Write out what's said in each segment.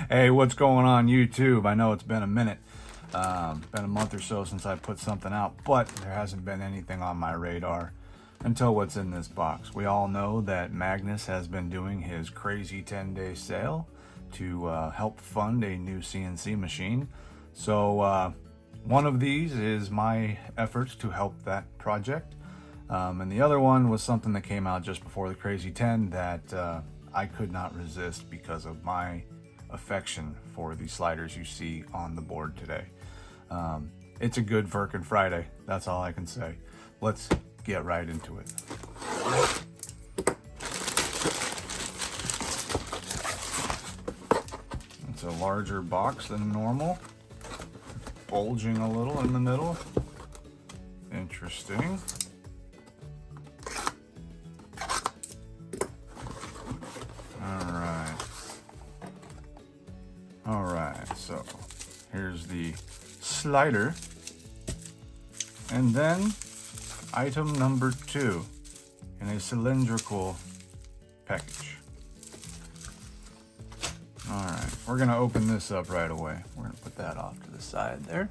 Hey, what's going on YouTube? I know it's been a minute. Been a month or so since I put something out, but there hasn't been anything on my radar until what's in this box. We all know that Magnus has been doing his crazy 10-day sale to help fund a new CNC machine. So one of these is my efforts to help that project. And the other one was something that came out just before the Crazy 10 that I could not resist because of my affection for the sliders you see on the board today. It's a good Verkk Friday, that's all I can say. Let's get right into it. It's a larger box than normal, bulging a little in the middle. Interesting. Alright, so here's the slider, and then item number 2 in a cylindrical package. Alright, we're gonna open this up right away. We're gonna put that off to the side there.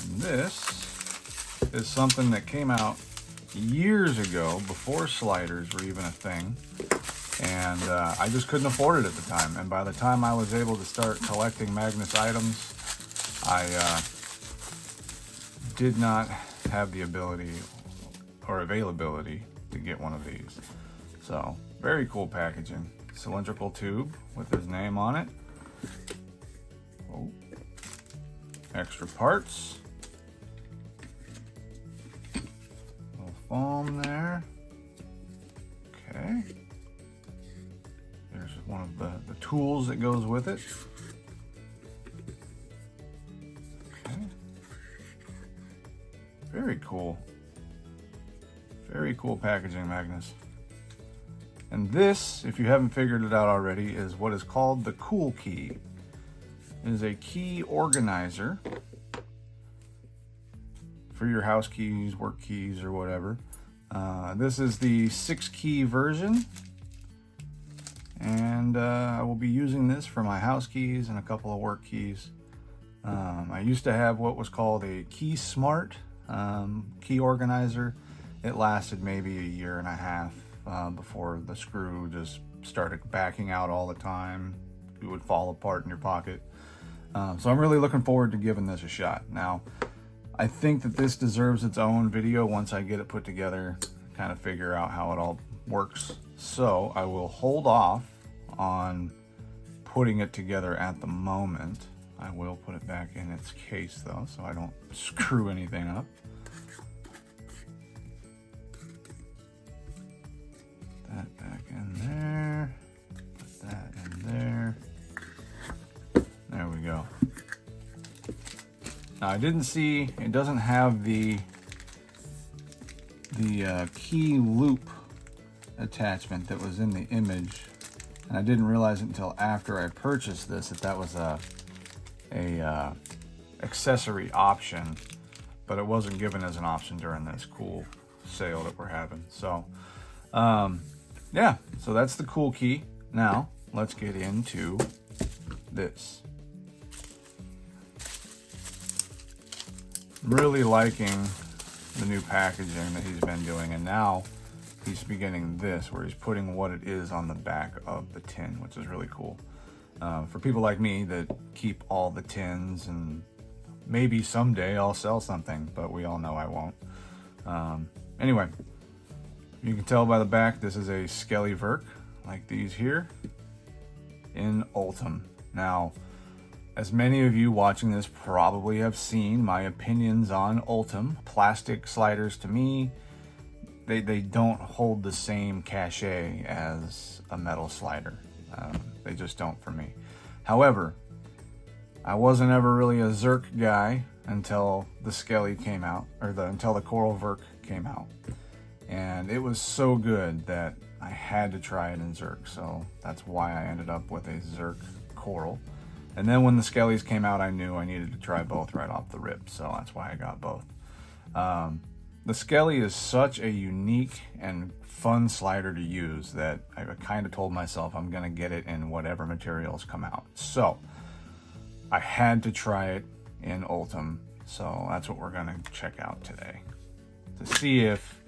And this is something that came out years ago, before sliders were even a thing. And I just couldn't afford it at the time. And by the time I was able to start collecting Magnus items, I did not have the ability or availability to get one of these. So, very cool packaging. Cylindrical tube with his name on it. Oh. Extra parts. Little foam there. Okay. There's one of the tools that goes with it. Okay. Very cool. Very cool packaging, Magnus. And this, if you haven't figured it out already, is what is called the CoolKey. It is a key organizer for your house keys, work keys, or whatever. This is the 6-key version. And I will be using this for my house keys and a couple of work keys. I used to have what was called a Key Smart key organizer. It lasted maybe a year and a half before the screw just started backing out all the time. It would fall apart in your pocket. So I'm really looking forward to giving this a shot. Now, I think that this deserves its own video once I get it put together, kind of figure out how it all works. So I will hold off on putting it together at the moment. I will put it back in its case though, so I don't screw anything up. That back in there. Put that in there. There we go. Now I didn't see, it doesn't have the key loop attachment that was in the image, and I didn't realize it until after I purchased this that was a accessory option, but it wasn't given as an option during this cool sale that we're having. So yeah, so that's the CoolKey. Now let's get into this. I'm really liking the new packaging that he's been doing, and now he's beginning this where he's putting what it is on the back of the tin, which is really cool. For people like me that keep all the tins, and maybe someday I'll sell something, but we all know I won't. Anyway, you can tell by the back this is a Skelly Verkk, like these here, in Ultum. Now, as many of you watching this probably have seen my opinions on Ultum. Plastic sliders, to me, they don't hold the same cachet as a metal slider. They just don't for me. However, I wasn't ever really a Zerk guy until the Skelly came out, or until the Coral Verkk came out. And it was so good that I had to try it in Zerk, so that's why I ended up with a Zerk Coral. And then when the Skellys came out, I knew I needed to try both right off the rip, so that's why I got both. The Skelly is such a unique and fun slider to use that I kind of told myself I'm going to get it in whatever materials come out. So I had to try it in Ultum. So that's what we're going to check out today, to see if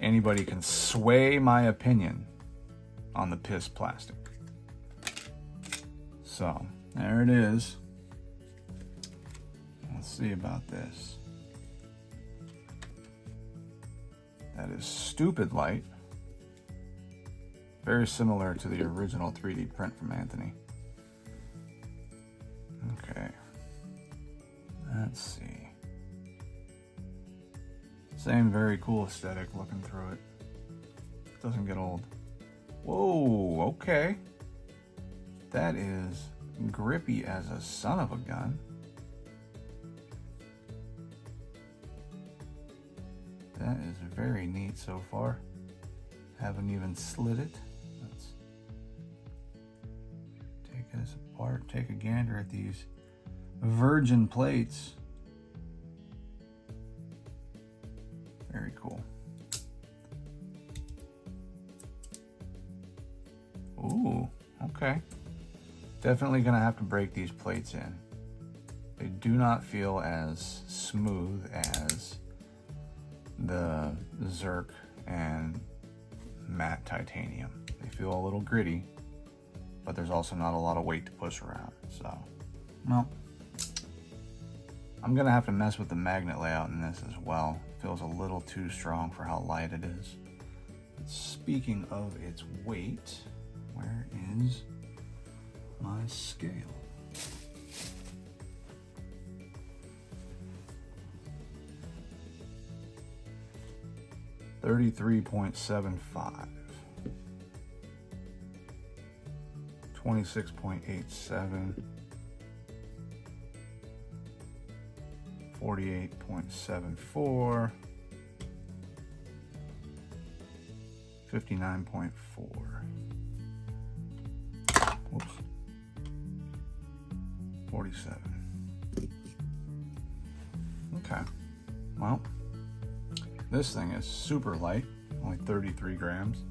anybody can sway my opinion on the piss plastic. So there it is. Let's see about this. That is stupid light. Very similar to the original 3D print from Anthony. Okay. Let's see. Same very cool aesthetic looking through it. Doesn't get old. Whoa, okay. That is grippy as a son of a gun. That is very neat so far. Haven't even slid it. Let's take this apart, take a gander at these virgin plates. Very cool. Ooh, okay. Definitely gonna have to break these plates in. They do not feel as smooth as the Verkk and matte titanium. They feel a little gritty, but there's also not a lot of weight to push around. So, well, I'm gonna have to mess with the magnet layout in this as well. It feels a little too strong for how light it is. Speaking of its weight, where is my scale? 33.75, 26.87, 48.74, 59.4. Whoops. 47. Okay. Well, this thing is super light, only 33 grams.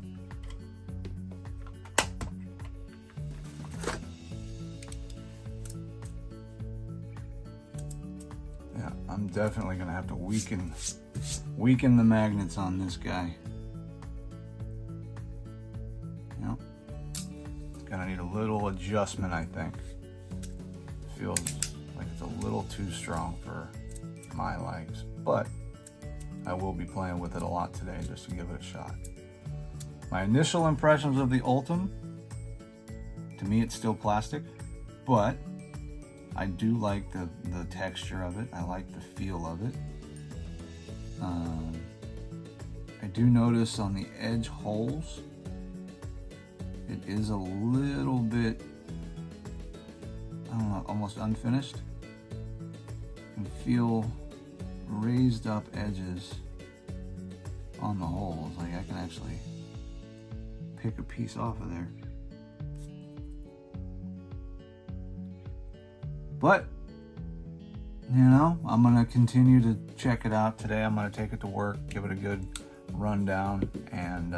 Yeah, I'm definitely gonna have to weaken the magnets on this guy. Yep. It's gonna need a little adjustment, I think. Feels like it's a little too strong for my likes, but I will be playing with it a lot today just to give it a shot. My initial impressions of the Ultum, to me it's still plastic, but I do like the texture of it. I like the feel of it. I do notice on the edge holes, it is a little bit, I don't know, almost unfinished. You can feel raised up edges on the holes. Like I can actually pick a piece off of there. But, you know, I'm gonna continue to check it out today. I'm gonna take it to work, give it a good rundown, and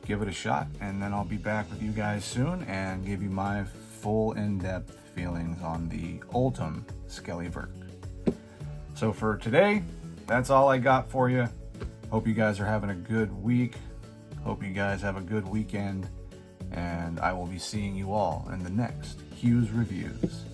give it a shot. And then I'll be back with you guys soon and give you my full in-depth feelings on the Ultum Skelly Verkk. So for today, that's all I got for you. Hope you guys are having a good week. Hope you guys have a good weekend. And I will be seeing you all in the next Hughes Reviews.